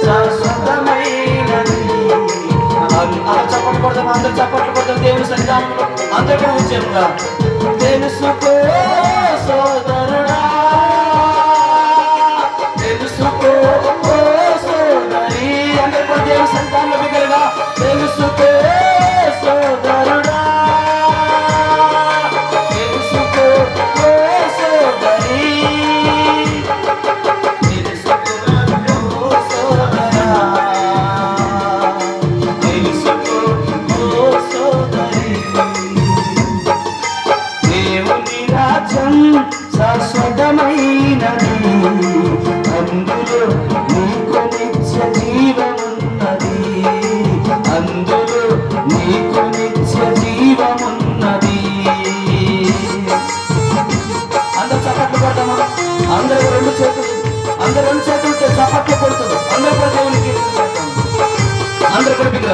శాశ్వతమైనది. అలా చప్పట్లు కొడతాం, అందరూ చప్పట్లు కొడతాం దేవుని సన్నిధానంలో అందరూ కూడా ఉద్యమంగా. తెలుసుకో సోదరుడా, తెలుసుకో సోదరి, అందరూ కూడా దేవుని సన్నిధానంలో బిగ్గరగా తెలుసుకో సోదరుడా, శాశ్వతమైనది, అందులో నీకు నిత్య జీవమున్నది, అందులో నీకు నిత్య జీవమున్నది. అందరూ చప్పట్లు కొడతామా? అందరూ రెండు చేతులతో చప్పట్లు కొడుతుంది. అందరూ కూడా దేవునికి అందరూ కూడా బిడ్డ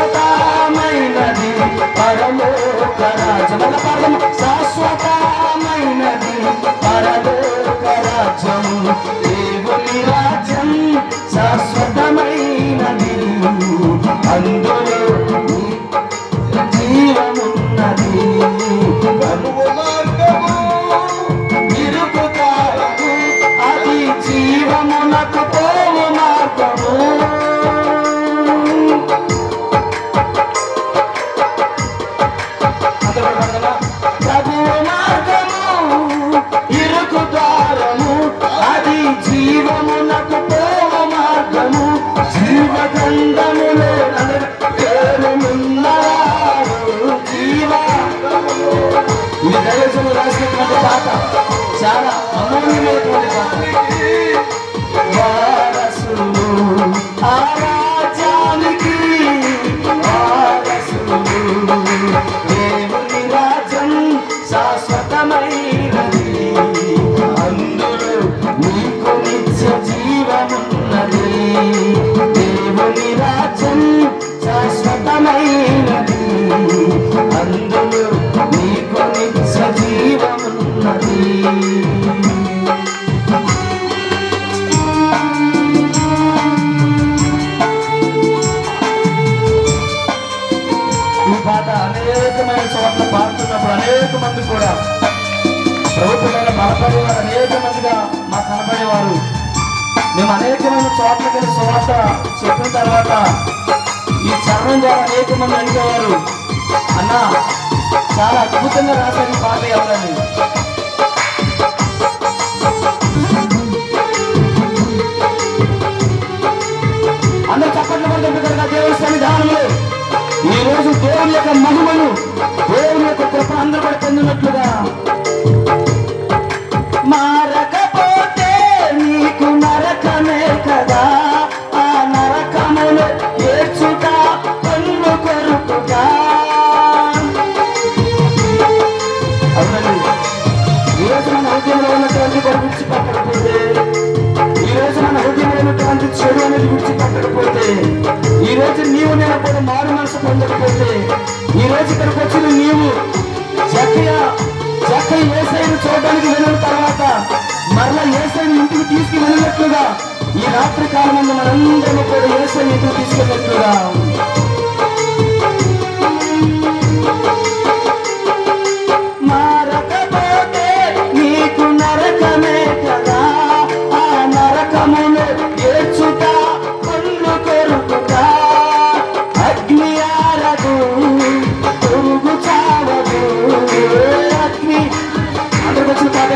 శాశ్వతమైనది పరలోక రాజ్యం. శాశ్వతమైనది పరలోక రాజ్యం, దేవుని రాజ్యం శాశ్వతమైనది, అందులో జీవమున్నది. ఇరుకుతారము అది జీవమునకు పోవు మార్గము. ప్రభువు మార్గము ఇరుకు ద్వారము, అది జీవమునకు పోవు మార్గము. జీవగంధములో పేరునున్నవారు జీవ. ఇది దైవజనులు రాసినటువంటి పాట, చాలా అమూల్యమైనటువంటి పాట. వారసులు ఆ రాజ్యానికి వారసులు, దేవుని రాజ్యం శాశ్వతమైనది, అందులో నీకు నిత్య జీవమున్నది. దేవుని రాజ్యం శాశ్వతమైనది, అందులో నీకు నిత్య జీవమున్నది. ఈ పాట అనేకమైన చోట్ల పాడుతున్నప్పుడు అనేక మంది కూడా ప్రభుత్వంలో బలపడేవారు, అనేక మందిగా మాకు కనపడేవారు. మేము అనేకమైన చోట్లకి వెళ్ళి సువార్త చెప్పిన తర్వాత ఈ చరణం ద్వారా అనేక మంది అడిగేవారు, అన్న చాలా అద్భుతంగా రాశారు ఈ పాట ఎవరని. అందరూ చప్పట్లు పడుతుంటారు దేవుని సన్నిధానంలో. ఈ రోజు దేవుని యొక్క మహిమను, దేవుని యొక్క కృప అందరూ కూడా పొందినట్లుగా. మారకపోతే నీకు నరకమే కదా, ఆ నరకమును ఏడ్చుట కన్ను కొరుకుగా. ఈరోజు మన హృదయంలో ఉన్నటువంటి విడిచిపెట్టకపోతే, ఈరోజు మన హృదయంలో ఉన్నటువంటి చెడు అనేది విడిచిపెట్టకపోతే, ఈ రోజు నీవు నేను కూడా మారు మనసు పొందకపోతే, ఈ రోజు ఇక్కడికి వచ్చిన నీవు జక్కయ్య యేసయ్యను చూడడానికి వెళ్ళిన తర్వాత మరలా యేసయ్యను ఇంటికి తీసుకు వెళ్ళినట్లుగా ఈ రాత్రి కాలం మనందరూ కూడా యేసయ్యను ఇంటికి తీసుకెళ్ళినట్లుగా. మారకపోతే నీకు నరకమే కదా, ఆ నరకమును ఏడ్చుట కన్ను కొరుకుట. అగ్ని ఆరదు పురుగు చావదు, అగ్ని అందరికి వచ్చిన పాట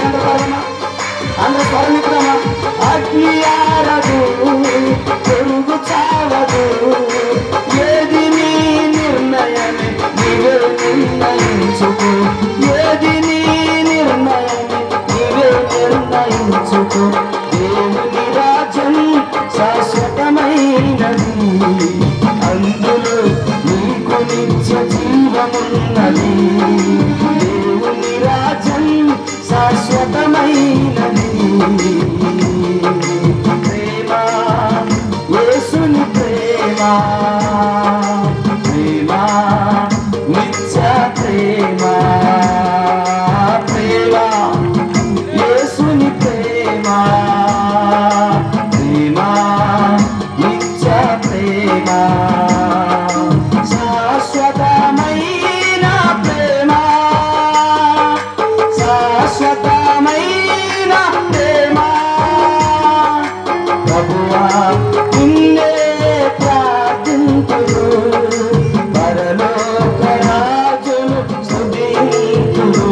శాశ్వతమైన ప్రేమ ప్రభువా నిన్నే ప్రార్థింతును పరలోక రాజును స్తుతింతును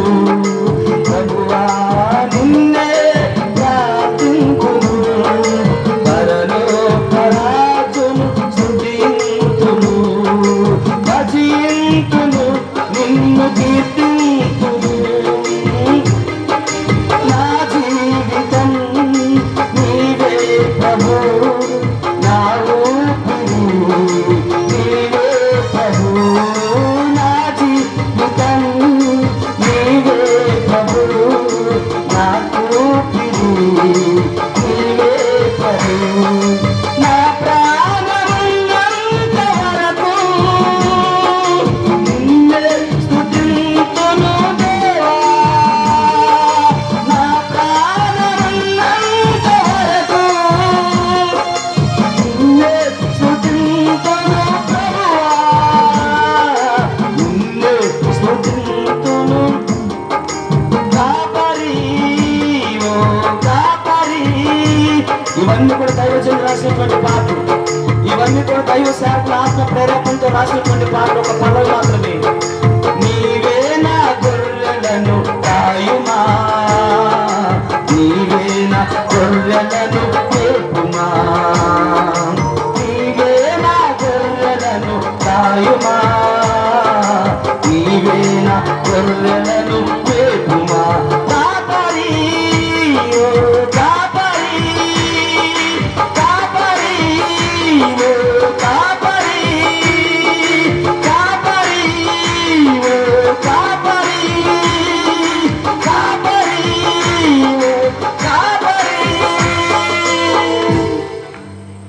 ప్రభువా నిన్నే ప్రార్థింతును పరలోక రాజును స్తుతింతును భజింతును నిన్ను కీర్తింతును నా జీవితం నీవే ప్రభు నా ఊపిరి నీవే ప్రభు నా జీవితం నీవే ప్రభు నా ఊపిరి నీవే ప్రభు నా ప్రాణమున్నంత వరకు నిన్నే స్తుతింతును దేవా నా ప్రాణమున్నంత వరకు నిన్నే స్తుతింతును ప్రభువా నిన్నే స్తుతింతును కాపరి ఓ కాపరి ఇవన్నీ కూడా దైవజనులు రాసినటువంటి పాటలు ఇవన్నీ కూడా దైవ సేవకుల ఆత్మ ప్రేరేపణతో రాసినటువంటి పాటలు ఒక పదవి మాత్రమే నీవే నా గొర్రెలను కాయుమా నీవే నా గొర్రెలను మేపుమా నీవే నా గొర్రెలను కాయుమా నీవే నా గొర్రెలను